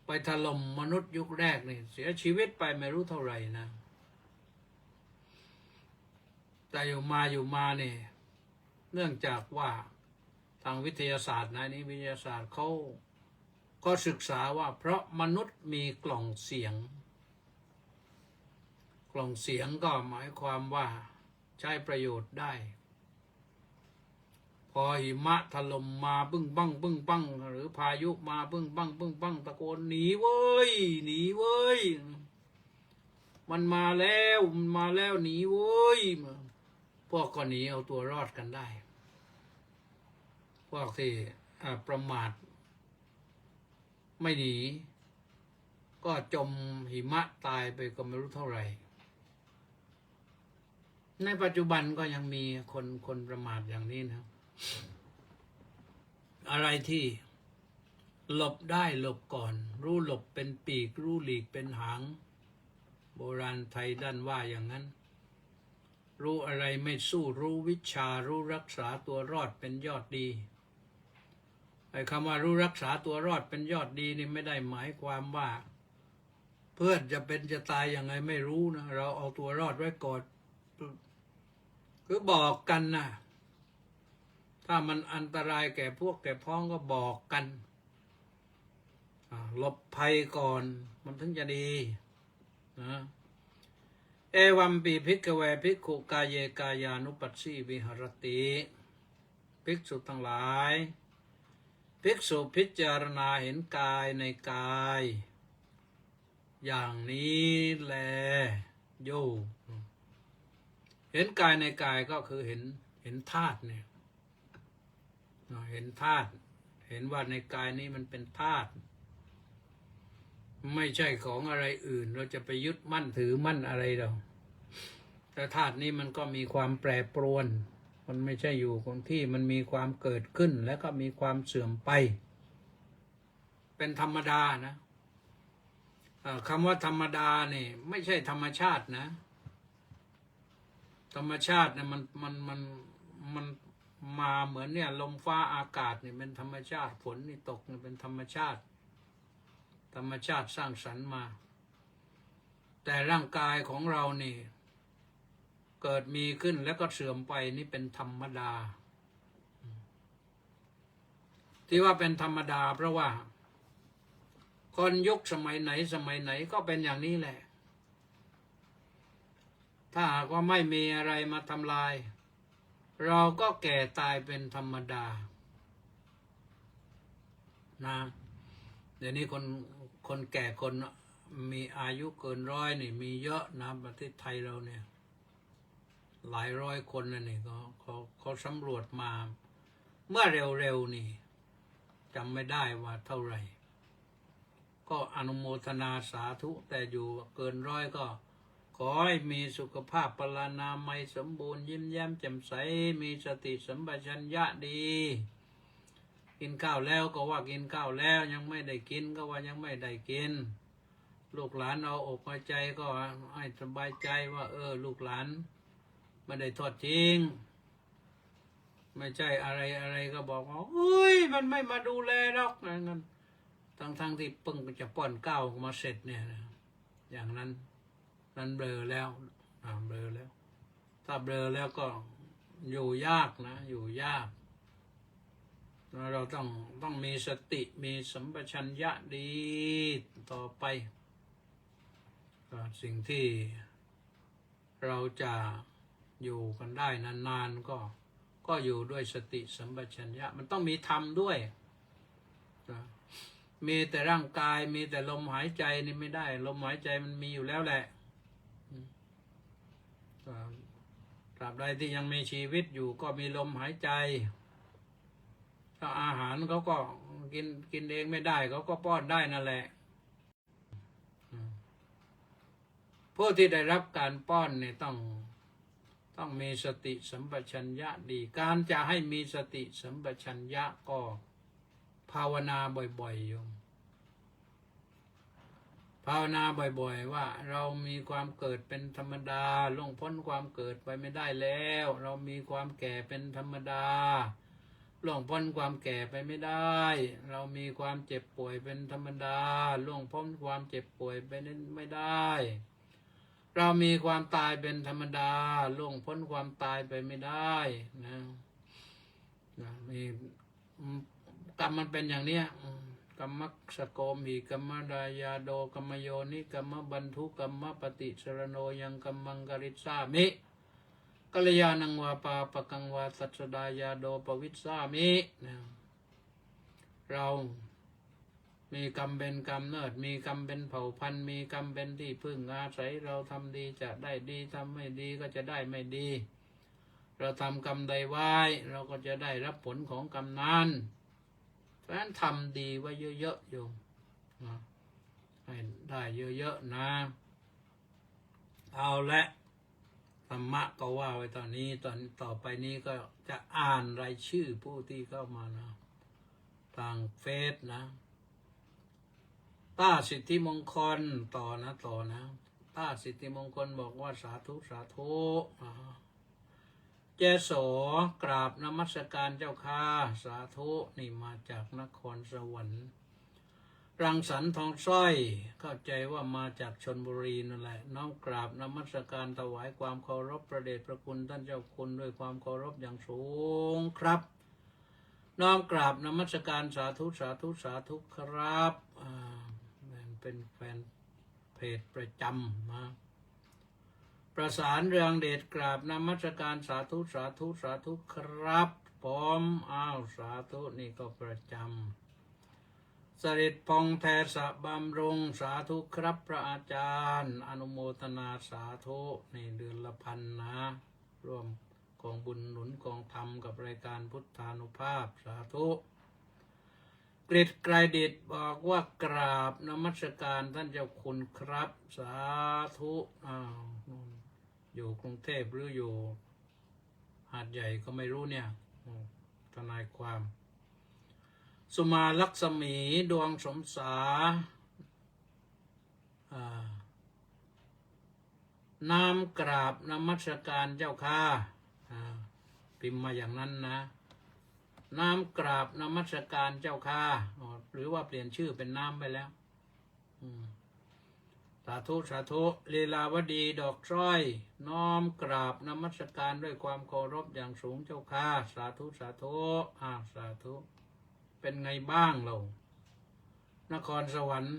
ปถล่มมนุษย์ยุคแรกนี่เสียชีวิตไปไม่รู้เท่าไหร่นะแต่อยู่มาเนี่ยเนื่องจากว่าทางวิทยาศาสตร์นี้วิทยาศาสตร์เขาก็ศึกษาว่าเพราะมนุษย์มีกล่องเสียงก็หมายความว่าใช้ประโยชน์ได้พอหิมะถล่มมาบึ้งบั้งหรือพายุมาบึ้งบั้งตะโกนหนีเว้ยมันมาแล้วหนีเว้ยพวกก็หนีเอาตัวรอดกันได้พวกที่ประมาทไม่หนีก็จมหิมะตายไปก็ไม่รู้เท่าไหร่ในปัจจุบันก็ยังมีคนประมาทอย่างนี้นะอะไรที่หลบได้หลบก่อนรู้หลบเป็นปีกรู้หลีกเป็นหางโบราณไทยด้านว่าอย่างนั้นรู้อะไรไม่สู้รู้วิชารู้รักษาตัวรอดเป็นยอดดีไอ้คำว่ารู้รักษาตัวรอดเป็นยอดดีนี่ไม่ได้หมายความว่าเพื่อนจะเป็นจะตายยังไงไม่รู้นะเราเอาตัวรอดไว้ก่อนคือบอกกันนะถ้ามันอันตรายแก่พวกแก่พ้องก็บอกกันหลบภัยก่อนมันถึงจะดีนะเอวัมปีภิกขเวภิกขุกายเยกายานุปัสสีวิหรติภิกษุทั้งหลายภิกษุพิจารณาเห็นกายในกายอย่างนี้แลโยเห็นกายในกายก็คือเห็นธาตุเนี่ยเห็นธาตุเห็นว่าในกายนี้มันเป็นธาตุไม่ใช่ของอะไรอื่นเราจะไปยึดมั่นถือมั่นอะไรเราแต่ธาตุนี้มันก็มีความแปรปรวนมันไม่ใช่อยู่คงที่มันมีความเกิดขึ้นแล้วก็มีความเสื่อมไปเป็นธรรมดานะคำว่าธรรมดาเนี่ยไม่ใช่ธรรมชาตินะธรรมชาติเนี่ยมันมาเหมือนเนี่ยลมฟ้าอากาศเนี่ยเป็นธรรมชาติฝนนี่ตกเนี่ยเป็นธรรมชาติสร้างสรรค์มาแต่ร่างกายของเรานี่เกิดมีขึ้นแล้วก็เสื่อมไปนี่เป็นธรรมดาที่ว่าเป็นธรรมดาเพราะว่าคนยุคสมัยไหนก็เป็นอย่างนี้แหละถ้าหากว่าไม่มีอะไรมาทำลายเราก็แก่ตายเป็นธรรมดานะเดี๋ยวนี้คนแก่คนมีอายุเกิน100นี่มีเยอะนะประเทศไทยเราเนี่ยหลายร้อยคนนะนี่เขาสำรวจมาเมื่อเร็วๆนี่จำไม่ได้ว่าเท่าไหร่ก็อนุโมทนาสาธุแต่อยู่เกิน100ก็ขอให้มีสุขภาพพลานามัยสมบูรณ์ยิ้มแย้มแจ่มใสมีสติสัมปชัญญะดีกินข้าวแล้วก็ว่ากินข้าวแล้วยังไม่ได้กินก็ว่ายังไม่ได้กินลูกหลานเอาอกเอาใจก็ให้สบายใจว่าลูกหลานไม่ได้ทอดทิ้งไม่ใช่อะไรก็บอกว่าเฮ้ยมันไม่มาดูแลหรอกงั้นทั้งที่เพิ่งจะป้อนข้าวมาเสร็จเนี่ยนะอย่างนั้นเบลอแล้วเบลอแล้วถ้าเบลอแล้วก็อยู่ยากนะอยู่ยาก เราต้องมีสติมีสัมปชัญญะดีต่อไปสิ่งที่เราจะอยู่กันได้นานๆก็อยู่ด้วยสติสัมปชัญญะมันต้องมีธรรมด้วยมีแต่ร่างกายมีแต่ลมหายใจนี่ไม่ได้ลมหายใจมันมีอยู่แล้วแหละตราบใดที่ยังมีชีวิตอยู่ก็มีลมหายใจถ้าอาหารเขาก็กินเองไม่ได้เขาก็ป้อนได้นั่นแหละผู้ที่ได้รับการป้อนเนี่ยต้องมีสติสัมปชัญญะดีการจะให้มีสติสัมปชัญญะก็ภาวนาบ่อยๆอยู่ภาวนาบ่อยๆว่าเรามีความเกิดเป็นธรรมดาล่วงพ้นความเกิดไปไม่ได้แล้วเรามีความแก่เป็นธรรมดาล่วงพ้นความแก่ไปไม่ได้เรามีความเจ็บป่วยเป็นธรรมดาล่วงพ้นความเจ็บป่วยไปไม่ได้เรามีความตายเป็นธรรมดาล่วงพ้นความตายไปไม่ได้นะมีกรรมมันเป็นอย่างเนี้ยกรรมสโกมหิกรรมดายาโดกรรมโยนิกรรมบันทุกรรมปฏิสรโนยังกรรมังกริสามิกัลยาณังวาปาปกังวาสัจดายาโดปวิสสามิเรามีกรรมเป็นกรรมเนิดมีกรรมเป็นเผ่าพันธุ์มีกรรมเป็นที่พึ่งอาศัยเราทำดีจะได้ดีทำไม่ดีก็จะได้ไม่ดีเราทำกรรมใดไว้เราก็จะได้รับผลของกรรมนั้นเพราะฉะนั้นทำดีไว้เยอะๆอยู่ให้ได้เยอะๆนะเอาละธรรมะก็ว่าไว้ตอนนี้ต่อไปนี้ก็จะอ่านรายชื่อผู้ที่เข้ามานะทางเฟซนะต้าสิทธิมงคลต่อนะต้าสิทธิมงคลบอกว่าสาธุสาธุเจโสกราบนมัสการเจ้าค่ะสาธุนี่มาจากนครสวรรค์รังสรรค์ทองสร้อยเข้าใจว่ามาจากชลบุรีนั่นแหละน้อมกราบนมัสการถวายความเคารพพระเดชพระคุณท่านเจ้าคุณด้วยความเคารพอย่างสูงครับน้อมกราบนมัสการสาธุสาธุสาธุครับเป็นแฟนเพจประจำนะประสานเรืองเดชกราบนมัสการสาธุสาธุสาธุครับผมสาธุนี่ก็ประจำสริดพงษ์แทสะบำรุงสาธุครับพระอาจารย์อนุโมทนาสาธุในเดือนละพันนะร่วมกองบุญหนุนกองธรรมกับรายการพุทธานุภาพสาธุกฤษไกรดิตบอกว่ากราบนมัสการท่านเจ้าคุณครับสาธุอยู่กรุงเทพหรืออยู่หาดใหญ่ก็ไม่รู้เนี่ยทนายความสุมาลักษมีดวงสมสาน้ำกราบนมัสการเจ้าค่ะพิมพ์มาอย่างนั้นนะน้ำกราบนมัสการเจ้าค่ะหรือว่าเปลี่ยนชื่อเป็นน้ำไปแล้วสาธุสาธุลีลาวดีดอกสร้อยน้อมกราบนมัสการด้วยความเคารพอย่างสูงเจ้าค่ะสาธุสาธุสาธุเป็นไงบ้างเรานครสวรรค์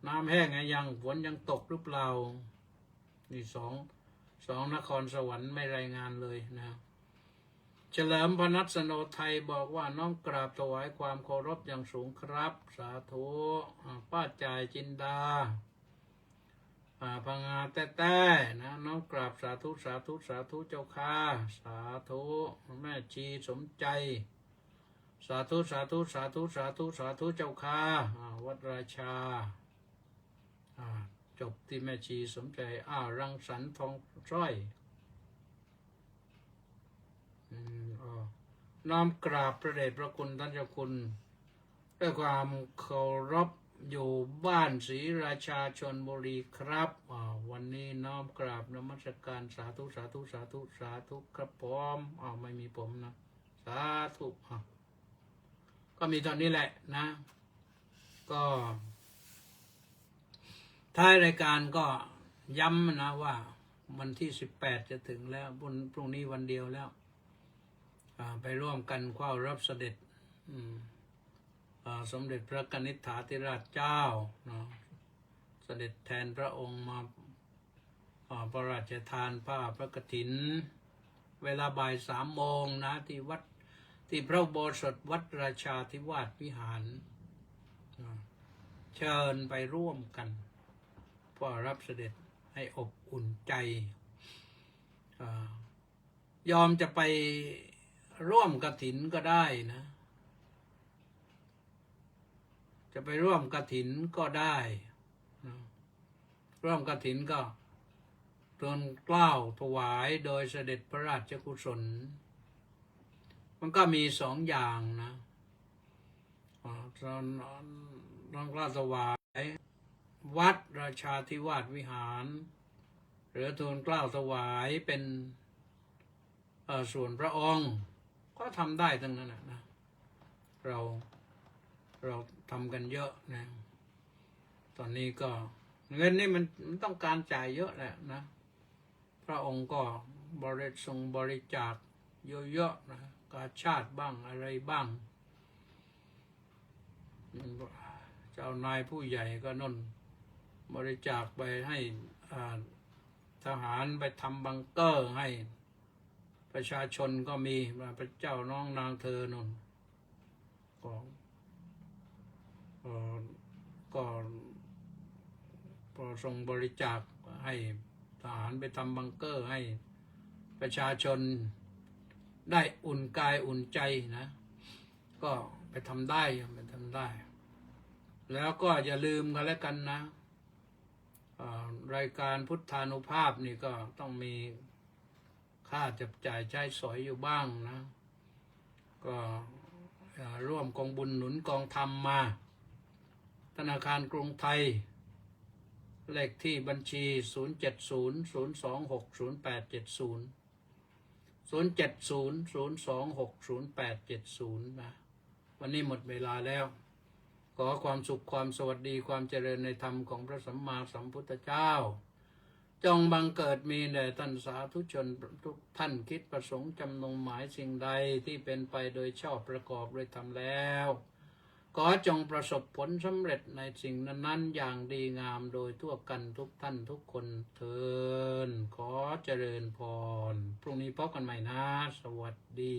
น้ำแห้งไงยังฝนยังตกหรือเปล่านี่สองนครสวรรค์ไม่รายงานเลยนะเฉลิมพนัสโนไทยบอกว่าน้อมกราบถวายความเคารพอย่างสูงครับสาธุป้าจ่ายจินดาพังงาแต้นะน้อมกราบสาธุสาธุสาธุเจ้าค่ะสาธุแม่ชีสมใจสาธุสาธุสาธุสาธุสาธุเจ้าค่ะวัดราชาจบที่แม่ชีสมใจรังสรรค์ทองสร้อยน้อมกราบพระเดชพระคุณท่านเจ้าคุณด้วยความเคารพอยู่บ้านศรีราชาชลบุรีครับวันนี้น้อมกราบนมัสการสาธุสาธุสาธุสาธุครับผมไม่มีผมนะสาธุก็มีตอนนี้แหละนะก็ท้ายรายการก็ย้ำนะว่าวันที่18จะถึงแล้วพรุ่งนี้วันเดียวแล้วไปร่วมกันเฝ้ารับเสด็จ สมเด็จพระกนิษฐาธิราชเจ้าเนาะเสด็จแทนพระองค์มาพระราชทานผ้าพระกฐินเวลาบ่าย3 โมงนะที่วัดที่พระอุโบสถวัดราชาธิวาสวิหารเชิญไปร่วมกันเพื่อรับเสด็จให้อบอุ่นใจยอมจะไปร่วมกฐินก็ได้นะจะไปร่วมกฐินก็ได้นะร่วมกฐินก็ทูลเกล้าถวายโดยเสด็จพระราชกุศลมันก็มี2 อย่างนะตอนเกล้าถวายวัดราชาธิวาสวิหารหรือทูลเกล้าถวายเป็นส่วนพระองค์ก็ทำได้ทั้งนั้นนะเราทำกันเยอะนะตอนนี้ก็เงินนี่มันต้องการจ่ายเยอะแหละนะพระองค์ก็บริจาคเยอะๆนะกาชาติบ้างอะไรบ้างเจ้านายผู้ใหญ่ก็นนบริจาคไปให้ทหารไปทำบังเกอร์ให้ประชาชนก็มีพระเจ้าน้องนางเธอนนก็ทรงบริจาคให้ทหารไปทำบังเกอร์ให้ประชาชนได้อุ่นกายอุ่นใจนะก็ไปทำได้แล้วก็อย่าลืมกันแล้วกันนะรายการพุทธานุภาพนี่ก็ต้องมีค่าจับจ่ายใช้สอยอยู่บ้างนะก็ร่วมกองบุญหนุนกองธรรมมาธนาคารกรุงไทยเลขที่บัญชี0700260870 0700260870นะวันนี้หมดเวลาแล้วขอความสุขความสวัสดีความเจริญในธรรมของพระสัมมาสัมพุทธเจ้าจงบังเกิดมีแด่ท่านสาธุชนทุกท่านคิดประสงค์จำนงหมายสิ่งใดที่เป็นไปโดยชอบประกอบด้วยธรรมแล้วขอจงประสบผลสำเร็จในสิ่งนั้นๆอย่างดีงามโดยทั่วกันทุกท่านทุกคนเทินขอเจริญพรพรุ่งนี้พบกันใหม่นะสวัสดี